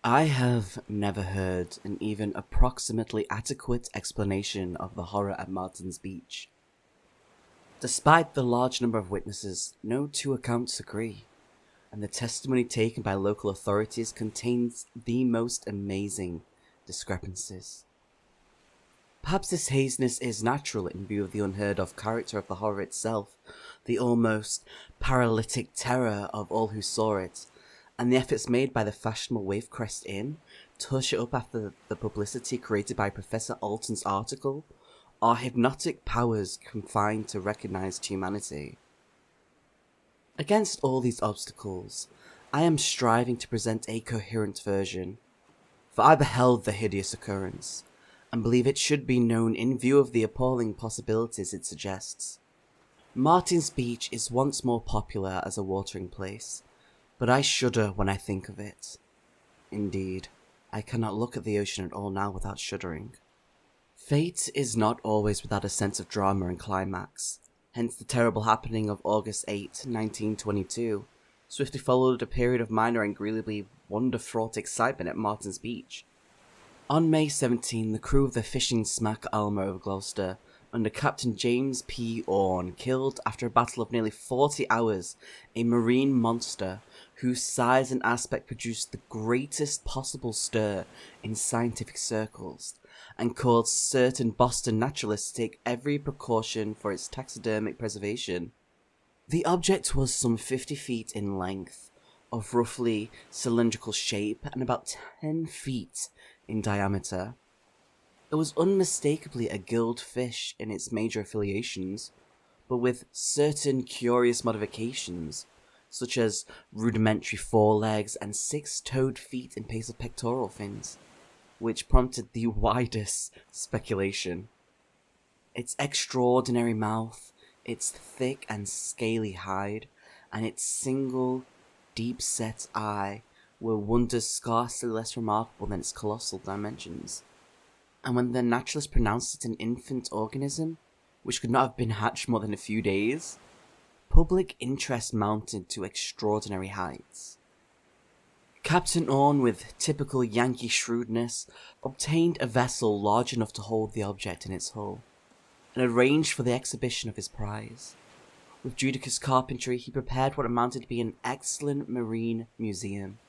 I have never heard an even approximately adequate explanation of the horror at Martin's Beach. Despite the large number of witnesses, no two accounts agree, and the testimony taken by local authorities contains the most amazing discrepancies. Perhaps this haziness is natural in view of the unheard-of character of the horror itself, the almost paralytic terror of all who saw it, and the efforts made by the fashionable Wavecrest Inn to hush it up after the publicity created by Professor Alton's article are hypnotic powers confined to recognized humanity. Against all these obstacles, I am striving to present a coherent version, for I beheld the hideous occurrence, and believe it should be known in view of the appalling possibilities it suggests. Martin's Beach is once more popular as a watering place, but I shudder when I think of it. Indeed, I cannot look at the ocean at all now without shuddering. Fate is not always without a sense of drama and climax, hence the terrible happening of August 8, 1922, swiftly followed a period of minor and agreeably wonder-fraught excitement at Martin's Beach. On May 17, the crew of the fishing smack Alma of Gloucester, under Captain James P. Orne, killed, after a battle of nearly 40 hours, a marine monster whose size and aspect produced the greatest possible stir in scientific circles, and caused certain Boston naturalists to take every precaution for its taxidermic preservation. The object was some 50 feet in length, of roughly cylindrical shape, and about 10 feet in diameter. It was unmistakably a gilled fish in its major affiliations, but with certain curious modifications, such as rudimentary forelegs and 6-toed feet in place of pectoral fins, which prompted the widest speculation. Its extraordinary mouth, its thick and scaly hide, and its single, deep-set eye were wonders scarcely less remarkable than its colossal dimensions. And when the naturalist pronounced it an infant organism, which could not have been hatched more than a few days, public interest mounted to extraordinary heights. Captain Orne, with typical Yankee shrewdness, obtained a vessel large enough to hold the object in its hull, and arranged for the exhibition of his prize. With judicious carpentry, he prepared what amounted to be an excellent marine museum,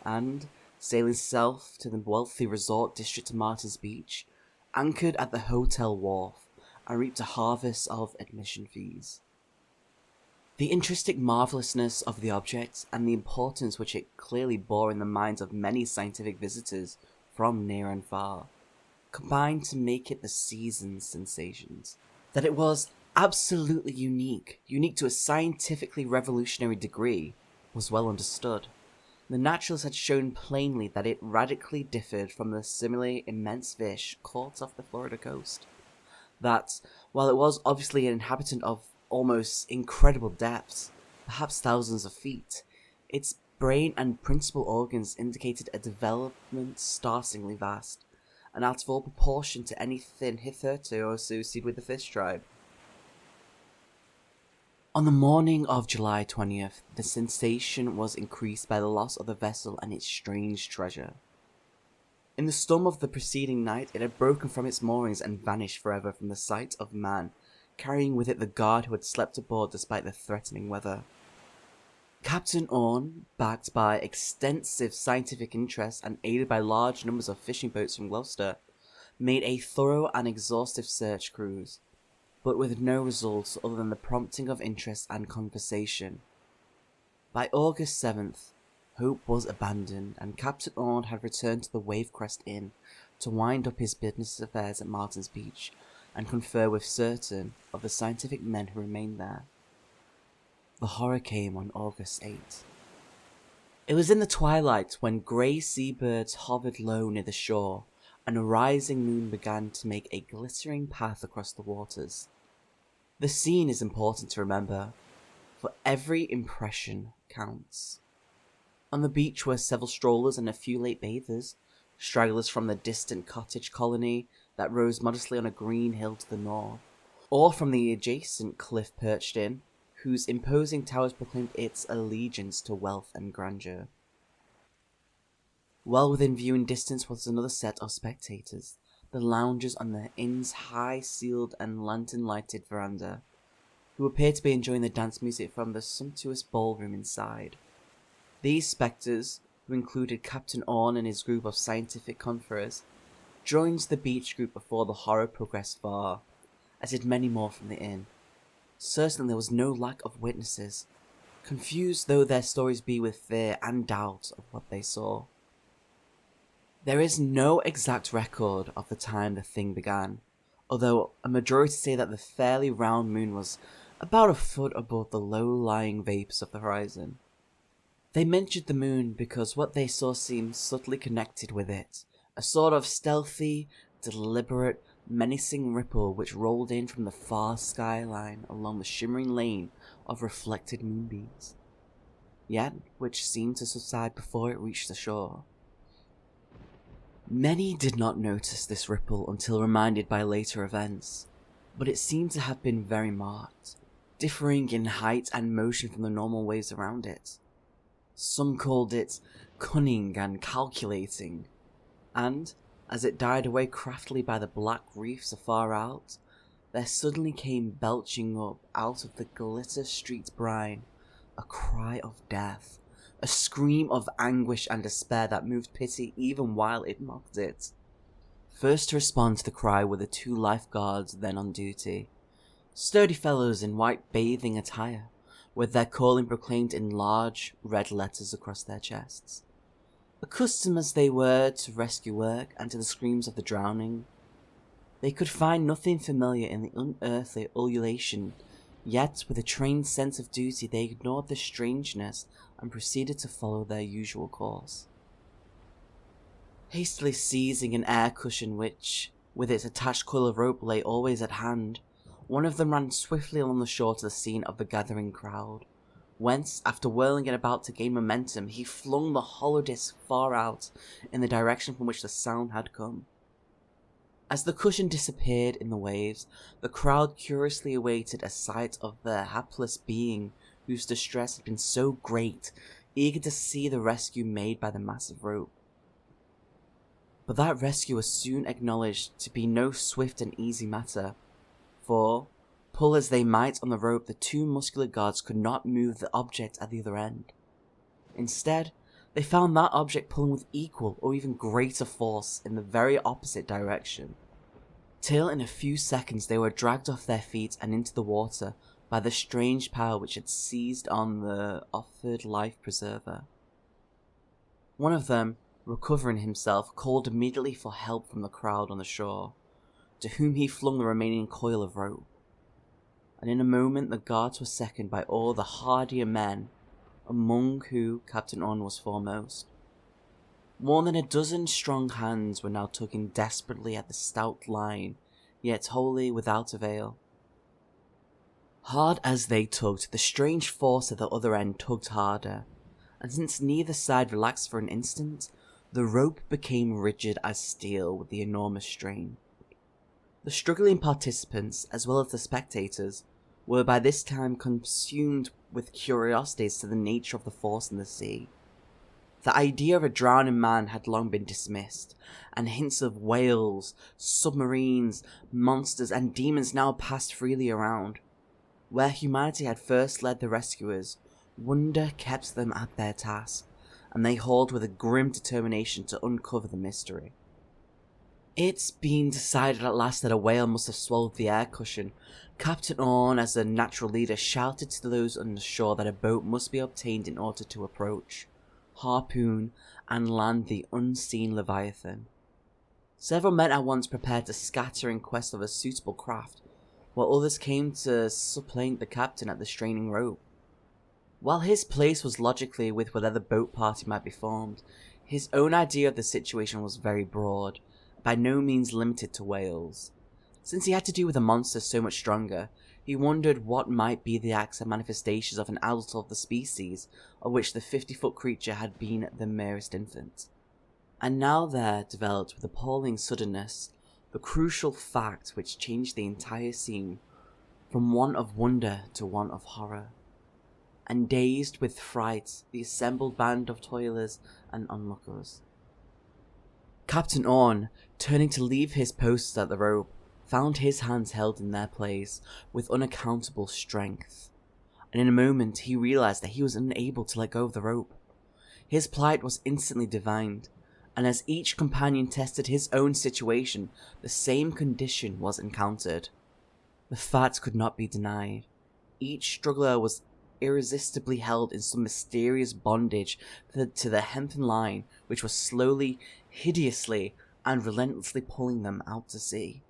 and, sailing south to the wealthy resort district of Martin's Beach, anchored at the hotel wharf, and reaped a harvest of admission fees. The intrinsic marvellousness of the object, and the importance which it clearly bore in the minds of many scientific visitors from near and far, combined to make it the season's sensations. That it was absolutely unique to a scientifically revolutionary degree, was well understood. The naturalists had shown plainly that it radically differed from the similarly immense fish caught off the Florida coast. That, while it was obviously an inhabitant of almost incredible depths, perhaps thousands of feet, its brain and principal organs indicated a development startlingly vast, and out of all proportion to anything hitherto associated with the fish tribe. On the morning of July 20th, the sensation was increased by the loss of the vessel and its strange treasure. In the storm of the preceding night, it had broken from its moorings and vanished forever from the sight of man, carrying with it the guard who had slept aboard despite the threatening weather. Captain Orne, backed by extensive scientific interest and aided by large numbers of fishing boats from Gloucester, made a thorough and exhaustive search cruise, but with no results other than the prompting of interest and conversation. By August 7th, hope was abandoned, and Captain Orne had returned to the Wavecrest Inn to wind up his business affairs at Martin's Beach and confer with certain of the scientific men who remained there. The horror came on August 8th. It was in the twilight when grey seabirds hovered low near the shore, and a rising moon began to make a glittering path across the waters. The scene is important to remember, for every impression counts. On the beach were several strollers and a few late bathers, stragglers from the distant cottage colony that rose modestly on a green hill to the north, or from the adjacent cliff-perched inn, whose imposing towers proclaimed its allegiance to wealth and grandeur. Well within viewing distance was another set of spectators, the loungers on the inn's high ceiled and lantern-lighted veranda, who appeared to be enjoying the dance music from the sumptuous ballroom inside. These spectres, who included Captain Orn and his group of scientific conferers, joined the beach group before the horror progressed far, as did many more from the inn. Certainly there was no lack of witnesses, confused though their stories be with fear and doubt of what they saw. There is no exact record of the time the thing began, although a majority say that the fairly round moon was about a foot above the low-lying vapours of the horizon. They mentioned the moon because what they saw seemed subtly connected with it, a sort of stealthy, deliberate, menacing ripple which rolled in from the far skyline along the shimmering lane of reflected moonbeams, yet which seemed to subside before it reached the shore. Many did not notice this ripple until reminded by later events, but it seemed to have been very marked, differing in height and motion from the normal waves around it. Some called it cunning and calculating, and, as it died away craftily by the black reefs afar out, there suddenly came belching up out of the glitter-streaked brine a cry of death, a scream of anguish and despair that moved pity even while it mocked it. First to respond to the cry were the 2 lifeguards then on duty, sturdy fellows in white bathing attire, with their calling proclaimed in large red letters across their chests. Accustomed as they were to rescue work and to the screams of the drowning, they could find nothing familiar in the unearthly ululation, yet with a trained sense of duty they ignored the strangeness and proceeded to follow their usual course. Hastily seizing an air cushion which, with its attached coil of rope, lay always at hand, one of them ran swiftly along the shore to the scene of the gathering crowd, whence, after whirling it about to gain momentum, he flung the hollow disc far out in the direction from which the sound had come. As the cushion disappeared in the waves, the crowd curiously awaited a sight of the hapless being whose distress had been so great, eager to see the rescue made by the massive rope. But that rescue was soon acknowledged to be no swift and easy matter, for, pull as they might on the rope, the 2 muscular guards could not move the object at the other end. Instead, they found that object pulling with equal or even greater force in the very opposite direction, till in a few seconds they were dragged off their feet and into the water by the strange power which had seized on the offered life preserver. One of them, recovering himself, called immediately for help from the crowd on the shore, to whom he flung the remaining coil of rope, and in a moment the guards were seconded by all the hardier men, among whom Captain Orn was foremost. More than a dozen strong hands were now tugging desperately at the stout line, yet wholly without avail. Hard as they tugged, the strange force at the other end tugged harder, and since neither side relaxed for an instant, the rope became rigid as steel with the enormous strain. The struggling participants, as well as the spectators, were by this time consumed with curiosity as to the nature of the force in the sea. The idea of a drowning man had long been dismissed, and hints of whales, submarines, monsters, and demons now passed freely around. Where humanity had first led the rescuers, wonder kept them at their task, and they hauled with a grim determination to uncover the mystery. It being decided at last that a whale must have swallowed the air cushion, Captain Orn, as a natural leader, shouted to those on the shore that a boat must be obtained in order to approach, harpoon, and land the unseen Leviathan. Several men at once prepared to scatter in quest of a suitable craft, while others came to supplant the captain at the straining rope. While his place was logically with whatever boat party might be formed, his own idea of the situation was very broad, by no means limited to whales. Since he had to do with a monster so much stronger, he wondered what might be the acts and manifestations of an adult of the species, of which the 50-foot creature had been the merest infant. And now there developed with appalling suddenness the crucial fact which changed the entire scene from one of wonder to one of horror. And dazed with fright, the assembled band of toilers and onlookers, Captain Orn, turning to leave his post at the rope, found his hands held in their place with unaccountable strength, and in a moment he realized that he was unable to let go of the rope. His plight was instantly divined, and as each companion tested his own situation, the same condition was encountered. The fact could not be denied. Each struggler was irresistibly held in some mysterious bondage to the hempen line which was slowly, hideously, and relentlessly pulling them out to sea.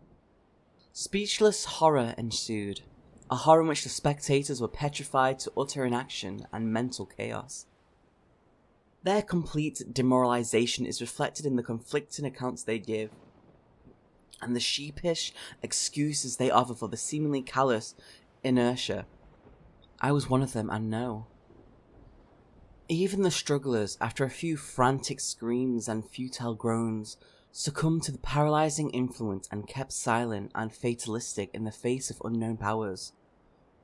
Speechless horror ensued, a horror in which the spectators were petrified to utter inaction and mental chaos. Their complete demoralization is reflected in the conflicting accounts they give, and the sheepish excuses they offer for the seemingly callous inertia. I was one of them, and know. Even the strugglers, after a few frantic screams and futile groans, succumbed to the paralyzing influence and kept silent and fatalistic in the face of unknown powers.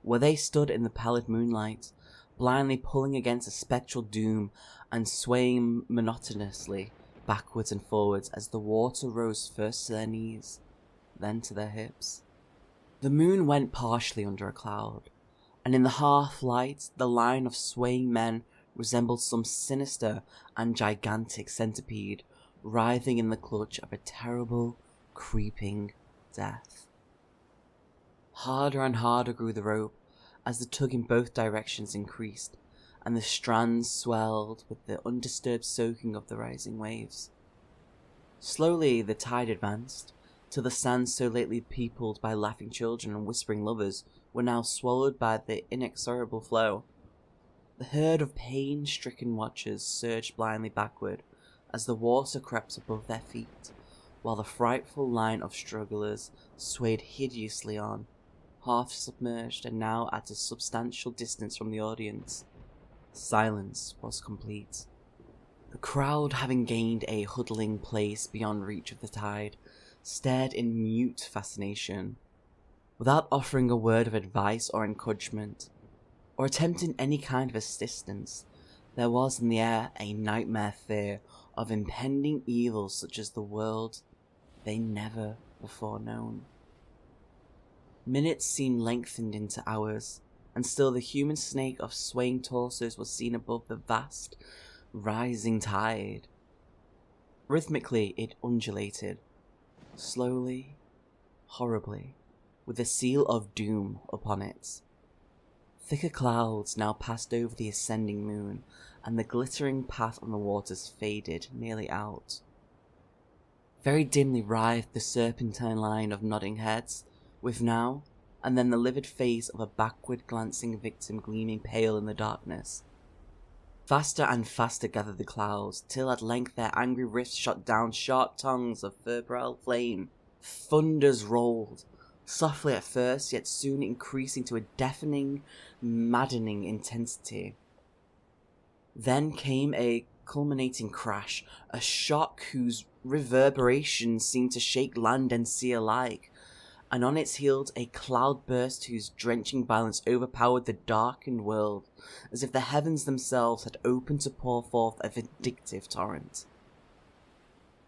Where they stood in the pallid moonlight, blindly pulling against a spectral doom and swaying monotonously backwards and forwards as the water rose first to their knees, then to their hips. The moon went partially under a cloud, and in the half-light the line of swaying men resembled some sinister and gigantic centipede writhing in the clutch of a terrible, creeping death. Harder and harder grew the rope as the tug in both directions increased, and the strands swelled with the undisturbed soaking of the rising waves. Slowly the tide advanced, till the sands so lately peopled by laughing children and whispering lovers were now swallowed by the inexorable flow. The herd of pain-stricken watchers surged blindly backward as the water crept above their feet, while the frightful line of strugglers swayed hideously on, half submerged and now at a substantial distance from the audience. Silence was complete. The crowd, having gained a huddling place beyond reach of the tide, stared in mute fascination, without offering a word of advice or encouragement, or attempting any kind of assistance. There was in the air a nightmare fear of impending evils such as the world they never before known. Minutes seemed lengthened into hours, and still the human snake of swaying torsos was seen above the vast, rising tide. Rhythmically it undulated, slowly, horribly, with the seal of doom upon it. Thicker clouds now passed over the ascending moon, and the glittering path on the waters faded nearly out. Very dimly writhed the serpentine line of nodding heads, with now and then the livid face of a backward-glancing victim gleaming pale in the darkness. Faster and faster gathered the clouds, till at length their angry rifts shot down sharp tongues of febrile flame. Thunders rolled, softly at first, yet soon increasing to a deafening, maddening intensity. Then came a culminating crash, a shock whose reverberations seemed to shake land and sea alike, and on its heels a cloudburst whose drenching violence overpowered the darkened world, as if the heavens themselves had opened to pour forth a vindictive torrent.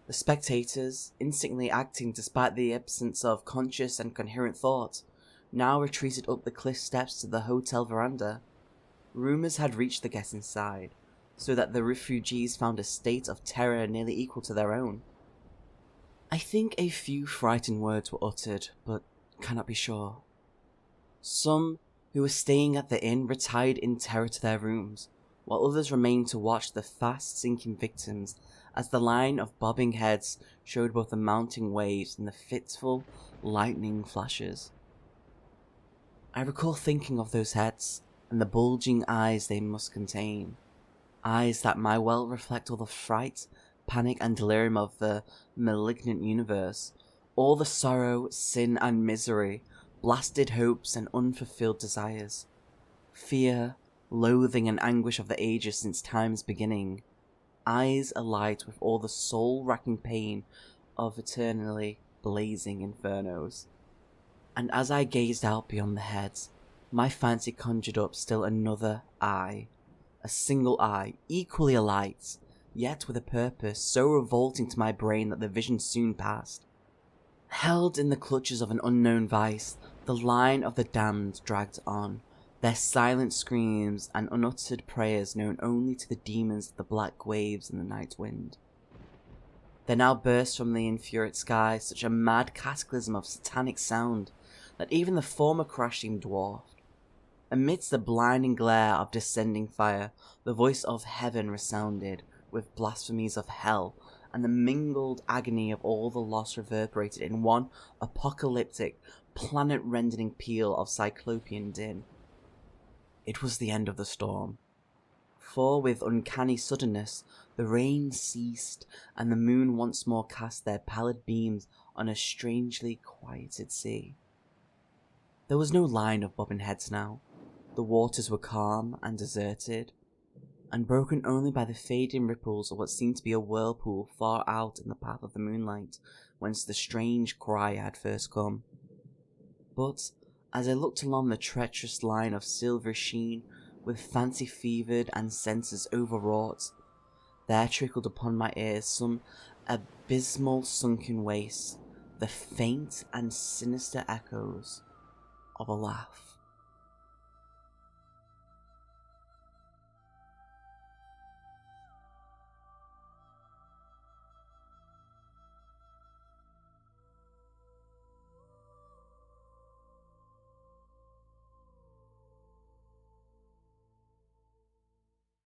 The spectators, instantly acting despite the absence of conscious and coherent thought, now retreated up the cliff steps to the hotel veranda. Rumours had reached the guests inside, so that the refugees found a state of terror nearly equal to their own. I think a few frightened words were uttered, but cannot be sure. Some who were staying at the inn retired in terror to their rooms, while others remained to watch the fast-sinking victims as the line of bobbing heads showed both the mounting waves and the fitful lightning flashes. I recall thinking of those heads and the bulging eyes they must contain, eyes that might well reflect all the fright, panic and delirium of the malignant universe, all the sorrow, sin and misery, blasted hopes and unfulfilled desires, fear, loathing and anguish of the ages since time's beginning, eyes alight with all the soul-racking pain of eternally blazing infernos. And as I gazed out beyond the heads, my fancy conjured up still another eye, a single eye, equally alight, yet with a purpose so revolting to my brain that the vision soon passed. Held in the clutches of an unknown vice, the line of the damned dragged on, their silent screams and unuttered prayers known only to the demons of the black waves and the night wind. There now burst from the infuriate sky such a mad cataclysm of satanic sound that even the former crash seemed dwarfed. Amidst the blinding glare of descending fire, the voice of heaven resounded with blasphemies of hell, and the mingled agony of all the lost reverberated in one apocalyptic, planet-rending peal of cyclopean din. It was the end of the storm. For with uncanny suddenness, the rain ceased, and the moon once more cast their pallid beams on a strangely quieted sea. There was no line of bobbing heads now. The waters were calm and deserted, and broken only by the fading ripples of what seemed to be a whirlpool far out in the path of the moonlight, whence the strange cry had first come. But as I looked along the treacherous line of silvery sheen, with fancy fevered and senses overwrought, there trickled upon my ears some abysmal sunken waste, the faint and sinister echoes of a laugh.